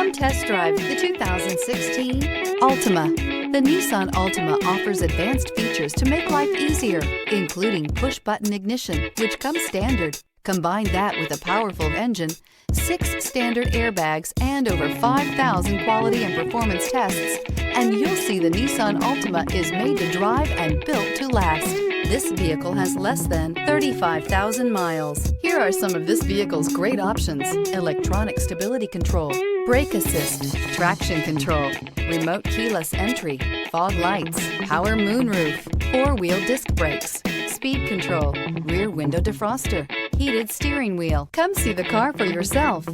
Come test drive the 2016 Altima. The Nissan Altima offers advanced features to make life easier, including push-button ignition, which comes standard. Combine that with a powerful engine, 6 standard airbags, and over 5,000 quality and performance tests, and you'll see the Nissan Altima is made to drive and built to last. This vehicle has less than 35,000 miles. Here are some of this vehicle's great options: electronic stability control, brake assist, traction control, remote keyless entry, fog lights, power moonroof, 4-wheel disc brakes, speed control, rear window defroster, heated steering wheel. Come see the car for yourself.